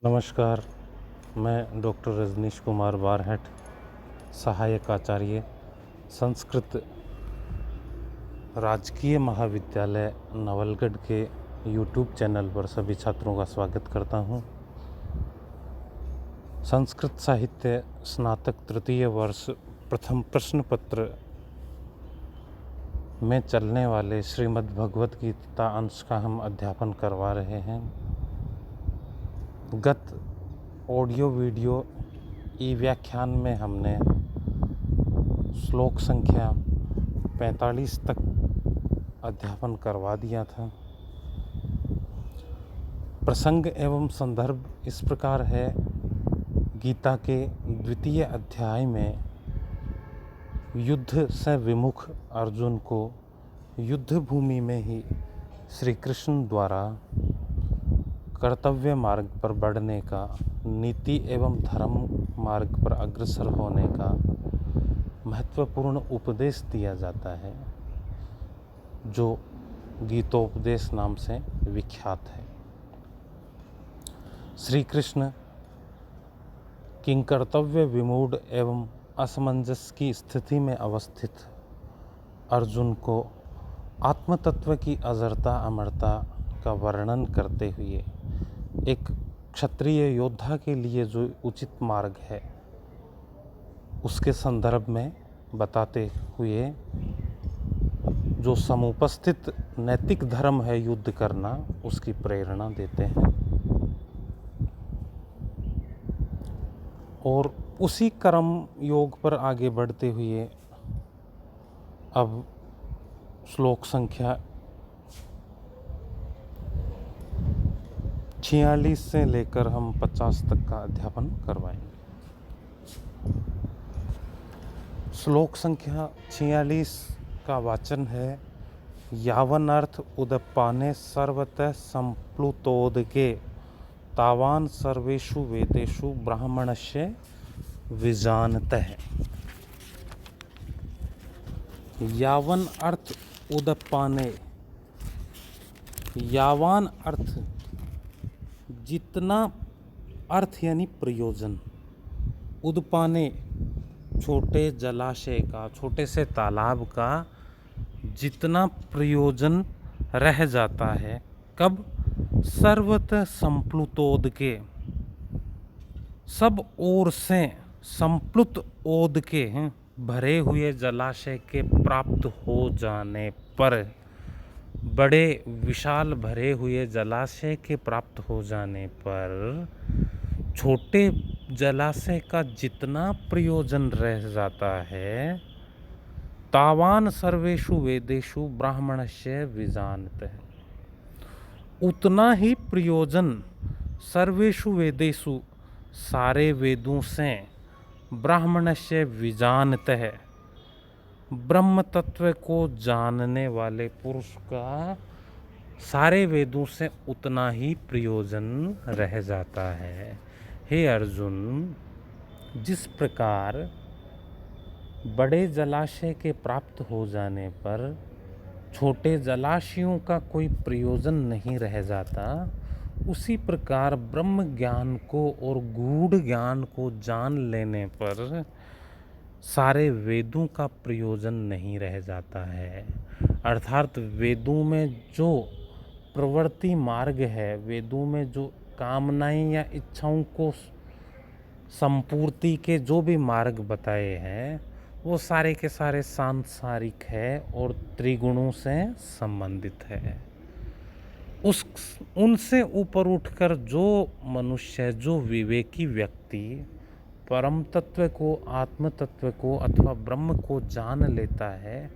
नमस्कार, मैं डॉक्टर रजनीश कुमार बारहट, सहायक आचार्य, संस्कृत राजकीय महाविद्यालय नवलगढ़ के यूट्यूब चैनल पर सभी छात्रों का स्वागत करता हूं। संस्कृत साहित्य स्नातक तृतीय वर्ष प्रथम प्रश्न पत्र में चलने वाले श्रीमद् भगवत गीता अंश का हम अध्यापन करवा रहे हैं। गत ऑडियो वीडियो ई व्याख्यान में हमने श्लोक संख्या 45 तक अध्यापन करवा दिया था। प्रसंग एवं संदर्भ इस प्रकार है। गीता के द्वितीय अध्याय में युद्ध से विमुख अर्जुन को युद्ध भूमि में ही श्री कृष्ण द्वारा कर्तव्य मार्ग पर बढ़ने का, नीति एवं धर्म मार्ग पर अग्रसर होने का महत्वपूर्ण उपदेश दिया जाता है, जो गीतोपदेश नाम से विख्यात है। श्री कृष्ण किंकर्तव्य विमूढ़ एवं असमंजस की स्थिति में अवस्थित अर्जुन को आत्मतत्व की अजरता अमरता का वर्णन करते हुए एक क्षत्रिय योद्धा के लिए जो उचित मार्ग है उसके संदर्भ में बताते हुए जो समुपस्थित नैतिक धर्म है युद्ध करना, उसकी प्रेरणा देते हैं। और उसी कर्म योग पर आगे बढ़ते हुए अब श्लोक संख्या 46 से लेकर हम 50 तक का अध्यापन करवाएंगे। श्लोक संख्या 46 का वाचन है, यावन अर्थ उदपाने सर्वतः संप्लुतोदके तावान सर्वेषु वेदेषु ब्राह्मणस्य विजानतः। यावन अर्थ उदपाने, यावान अर्थ जितना, अर्थ यानी प्रयोजन, उदपाने छोटे जलाशय का, छोटे से तालाब का जितना प्रयोजन रह जाता है, कब? सर्वतः संप्लुतोद के, सब ओर से संप्लुत ओद के भरे हुए जलाशय के प्राप्त हो जाने पर, बड़े विशाल भरे हुए जलाशय के प्राप्त हो जाने पर छोटे जलाशय का जितना प्रयोजन रह जाता है, तावान सर्वेषु वेदेषु ब्राह्मणस्य विजानतः, उतना ही प्रयोजन सर्वेषु वेदेषु सारे वेदों से, ब्राह्मणस्य विजानतः ब्रह्म तत्व को जानने वाले पुरुष का सारे वेदों से उतना ही प्रयोजन रह जाता है। हे अर्जुन, जिस प्रकार बड़े जलाशय के प्राप्त हो जाने पर छोटे जलाशयों का कोई प्रयोजन नहीं रह जाता, उसी प्रकार ब्रह्म ज्ञान को और गूढ़ ज्ञान को जान लेने पर सारे वेदों का प्रयोजन नहीं रह जाता है। अर्थात वेदों में जो प्रवृत्ति मार्ग है, वेदों में जो कामनाएं या इच्छाओं को संपूर्ति के जो भी मार्ग बताए हैं, वो सारे के सारे सांसारिक है और त्रिगुणों से संबंधित है। उनसे ऊपर उठकर जो मनुष्य, जो विवेकी व्यक्ति परम तत्व को, आत्म तत्व को अथवा ब्रह्म को जान लेता है,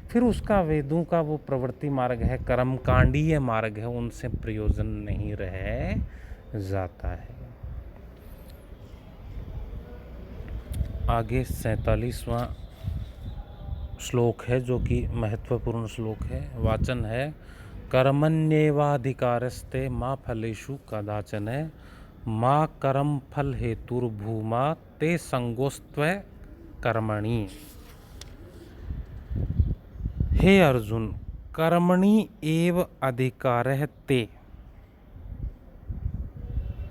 फिर उसका वेदों का वो प्रवृत्ति मार्ग है, कर्मकांडीय मार्ग है, उनसे प्रयोजन नहीं रह जाता है। आगे 47वां श्लोक है, जो कि महत्वपूर्ण श्लोक है। वाचन है, कर्मण्येवाधिकारस्ते मा फलेषु कदाचन माँ कर्म फल हेतुर्भूमा ते संगोस्त्व कर्मणि। हे अर्जुन, कर्मणि एव अधिकारः ते,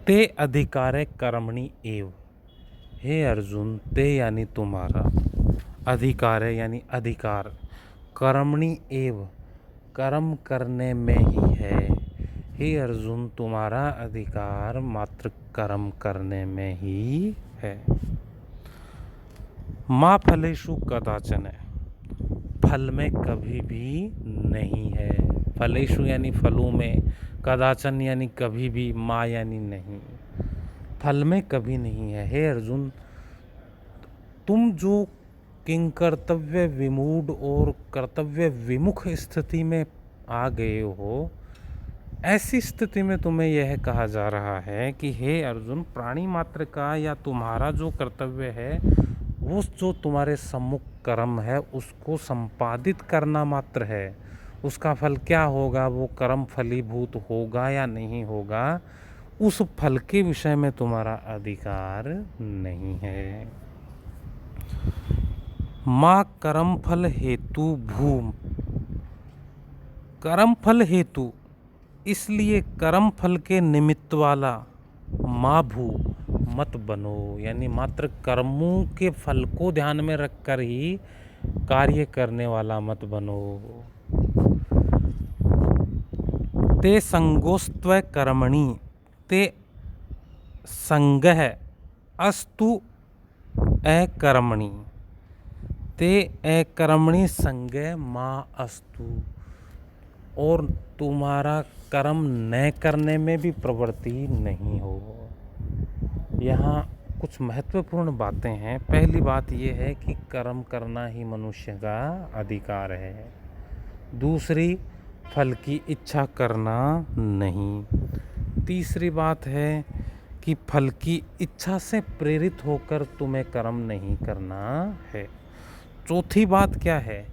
ते अधिकारे कर्मणि एव। हे अर्जुन, ते यानी तुम्हारा, अधिकार है यानी अधिकार, कर्मणि एव कर्म करने में ही है। हे अर्जुन, तुम्हारा अधिकार मात्र कर्म करने में ही है। माँ फलेषु कदाचन, फल में कभी भी नहीं है। फलेषु यानी फलों में, कदाचन यानी कभी भी, माँ यानी नहीं, फल में कभी नहीं है। हे अर्जुन, तुम जो किंग कर्तव्य विमूढ़ और कर्तव्य विमुख स्थिति में आ गए हो, ऐसी स्थिति में तुम्हें यह कहा जा रहा है कि हे अर्जुन, प्राणी मात्र का या तुम्हारा जो कर्तव्य है, वो जो तुम्हारे सम्मुख कर्म है उसको संपादित करना मात्र है। उसका फल क्या होगा, वो कर्म फलीभूत होगा या नहीं होगा, उस फल के विषय में तुम्हारा अधिकार नहीं है। माँ कर्म फल हेतु भूम, कर्म फल हेतु इसलिए कर्म फल के निमित्त वाला माँ भू मत बनो, यानी मात्र कर्मों के फल को ध्यान में रखकर ही कार्य करने वाला मत बनो। ते संगोस्त्व कर्मणि, ते संगः अस्तु अकर्मणि, ते अकर्मणि संगः माँ अस्तु, और तुम्हारा कर्म न करने में भी प्रवृत्ति नहीं हो। यहाँ कुछ महत्वपूर्ण बातें हैं। पहली बात यह है कि कर्म करना ही मनुष्य का अधिकार है। दूसरी, फल की इच्छा करना नहीं। तीसरी बात है कि फल की इच्छा से प्रेरित होकर तुम्हें कर्म नहीं करना है। चौथी बात क्या है,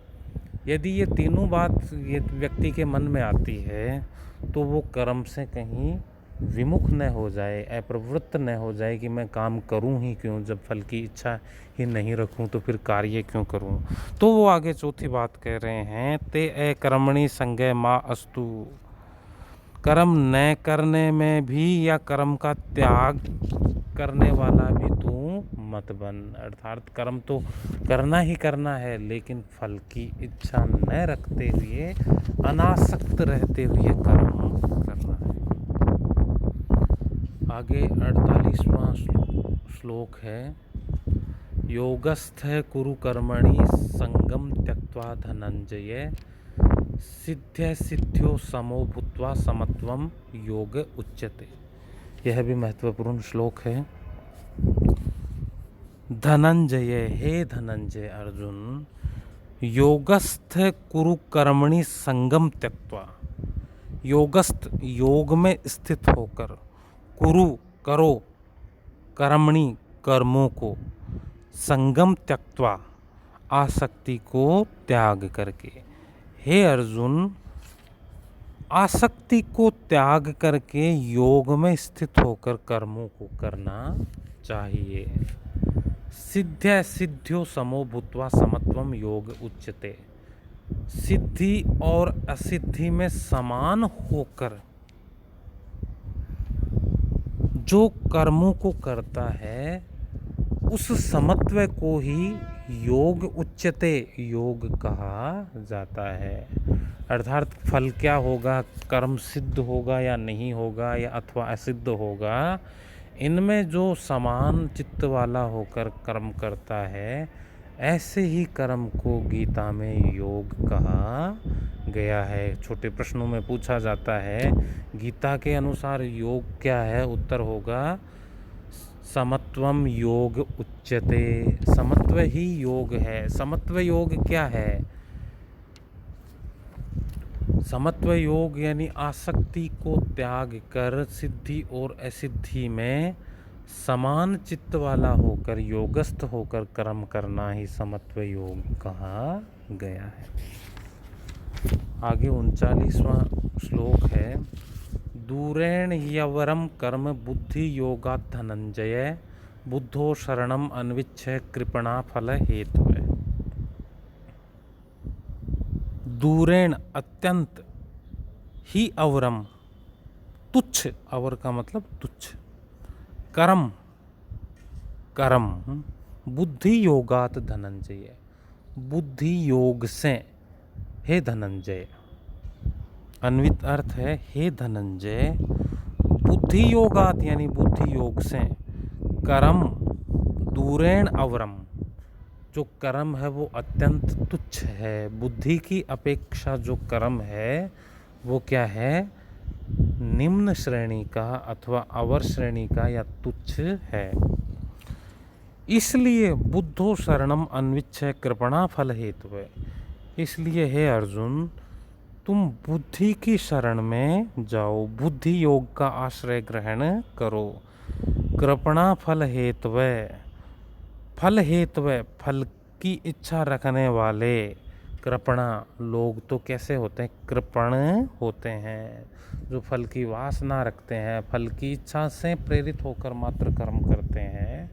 यदि ये तीनों बात ये व्यक्ति के मन में आती है तो वो कर्म से कहीं विमुख न हो जाए, अप्रवृत्त न हो जाए कि मैं काम करूं ही क्यों, जब फल की इच्छा ही नहीं रखूं तो फिर कार्य क्यों करूं। तो वो आगे चौथी बात कह रहे हैं, ते अकर्मणि संगः माँ अस्तु, कर्म न करने में भी या कर्म का त्याग करने वाला भी तू मत बन। अर्थात कर्म तो करना ही करना है, लेकिन फल की इच्छा न रखते हुए, अनासक्त रहते हुए कर्म करना है। आगे 48वां श्लोक है, योगस्थ कुरु कर्मणि संगम त्यक्त्वा धनंजय, सिद्ध्य सिद्ध्यो समो भूत्वा समत्वम योग उच्यते। यह भी महत्वपूर्ण श्लोक है। धनंजय, हे धनंजय अर्जुन, योगस्थ कुरु कर्मणि संगम त्यक्त्वा, योगस्थ योग में स्थित होकर, कुरु करो, कर्मणि कर्मों को, संगम त्यक्त्वा आसक्ति को त्याग करके। हे अर्जुन, आसक्ति को त्याग करके योग में स्थित होकर कर्मों को करना चाहिए। सिद्ध्य सिद्ध्यो समो भूत्वा समत्वम योग उच्यते, सिद्धि और असिद्धि में समान होकर जो कर्मों को करता है, उस समत्व को ही योग उच्यते, योग कहा जाता है। अर्थात फल क्या होगा, कर्म सिद्ध होगा या नहीं होगा, या अथवा असिद्ध होगा, इनमें जो समान चित्त वाला होकर कर्म करता है, ऐसे ही कर्म को गीता में योग कहा गया है। छोटे प्रश्नों में पूछा जाता है, गीता के अनुसार योग क्या है, उत्तर होगा समत्वम योग उच्यते, समत्व ही योग है। समत्व योग क्या है, समत्व योग यानी आसक्ति को त्याग कर सिद्धि और असिद्धि में समान चित्त वाला होकर, योगस्थ होकर कर्म करना ही समत्व योग कहा गया है। आगे 39वां श्लोक है, दूरेण ह्यवरम कर्म बुद्धि योगात् धनंजय, बुद्धो शरणम अन्विच्छ कृपणा फल हेतु है। दूरेण अत्यंत, ही अवरम तुच्छ, अवर का मतलब तुच्छ, कर्म कर्म बुद्धि योगात धनंजय, बुद्धि योग से हे धनंजय। अन्वित अर्थ है हे धनंजय, बुद्धि योगात यानी बुद्धि योग से, कर्म दूरेण अवरम, जो कर्म है वो अत्यंत तुच्छ है। बुद्धि की अपेक्षा जो कर्म है वो क्या है, निम्न श्रेणी का अथवा अवर श्रेणी का या तुच्छ है। इसलिए बुद्धो शरणम अन्विच्छ कृपणा फल हेतु है। इसलिए हे अर्जुन, तुम बुद्धि की शरण में जाओ, बुद्धि योग का आश्रय ग्रहण करो। कृपणा फल हेतवे, फल हेतवे फल की इच्छा रखने वाले। कृपणा लोग तो कैसे होते हैं, कृपण होते हैं, जो फल की वासना रखते हैं, फल की इच्छा से प्रेरित होकर मात्र कर्म करते हैं,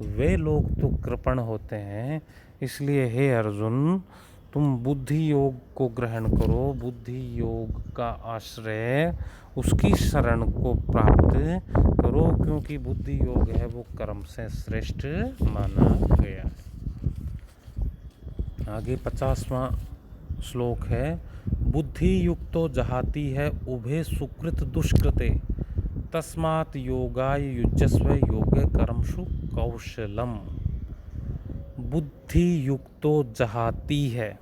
वे लोग तो कृपण होते हैं। इसलिए हे अर्जुन, तुम बुद्धि योग को ग्रहण करो, बुद्धि योग का आश्रय, उसकी शरण को प्राप्त करो, क्योंकि बुद्धि योग है वो कर्म से श्रेष्ठ माना गया है। आगे 50वां श्लोक है, बुद्धि युक्तो जहाती है उभे सुकृत दुष्कृते, तस्मात् योगाय युज्यस्व योगे कर्मसु कौशलम। बुद्धि युक्तो जहाती है,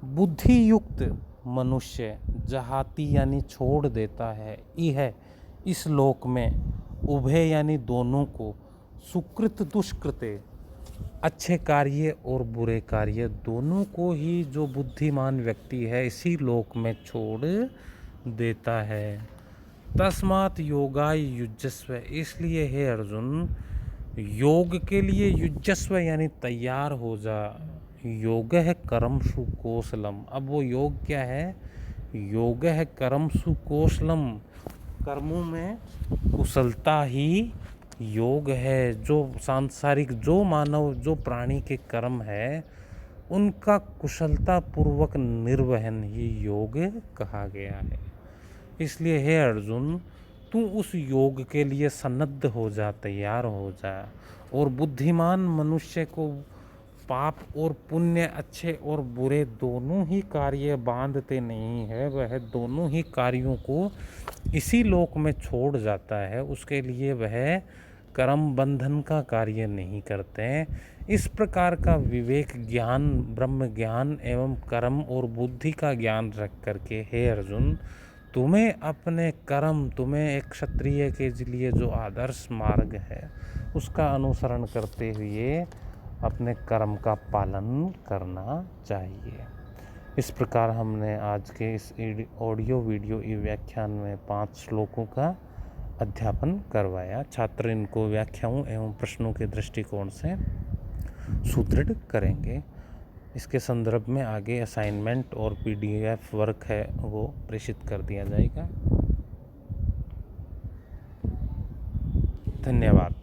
बुद्धि युक्त मनुष्य, जहाती यानी छोड़ देता है, यह इस लोक में, उभय यानी दोनों को, सुकृत दुष्कृते अच्छे कार्य और बुरे कार्य दोनों को ही जो बुद्धिमान व्यक्ति है इसी लोक में छोड़ देता है। तस्मात् योगाय युज्यस्व, इसलिए हे अर्जुन, योग के लिए युज्यस्व यानी तैयार हो जा। योग है कर्मसु कौशलम, अब वो योग क्या है, योग है कर्मसु कौशलम, कर्मों में कुशलता ही योग है। जो सांसारिक, जो मानव, जो प्राणी के कर्म है उनका कुशलता पूर्वक निर्वहन ही योग कहा गया है। इसलिए हे अर्जुन, तू उस योग के लिए सन्नद्ध हो जा, तैयार हो जा। और बुद्धिमान मनुष्य को पाप और पुण्य, अच्छे और बुरे दोनों ही कार्य बांधते नहीं है, वह दोनों ही कार्यों को इसी लोक में छोड़ जाता है, उसके लिए वह कर्म बंधन का कार्य नहीं करते। इस प्रकार का विवेक ज्ञान, ब्रह्म ज्ञान एवं कर्म और बुद्धि का ज्ञान रख करके हे अर्जुन, तुम्हें अपने कर्म, तुम्हें एक क्षत्रिय के लिए जो आदर्श मार्ग है उसका अनुसरण करते हुए अपने कर्म का पालन करना चाहिए। इस प्रकार हमने आज के इस ऑडियो वीडियो ई व्याख्यान में 5 श्लोकों का अध्यापन करवाया। छात्र इनको व्याख्याओं एवं प्रश्नों के दृष्टिकोण से सुदृढ़ करेंगे। इसके संदर्भ में आगे असाइनमेंट और PDF वर्क है वो प्रेषित कर दिया जाएगा। धन्यवाद।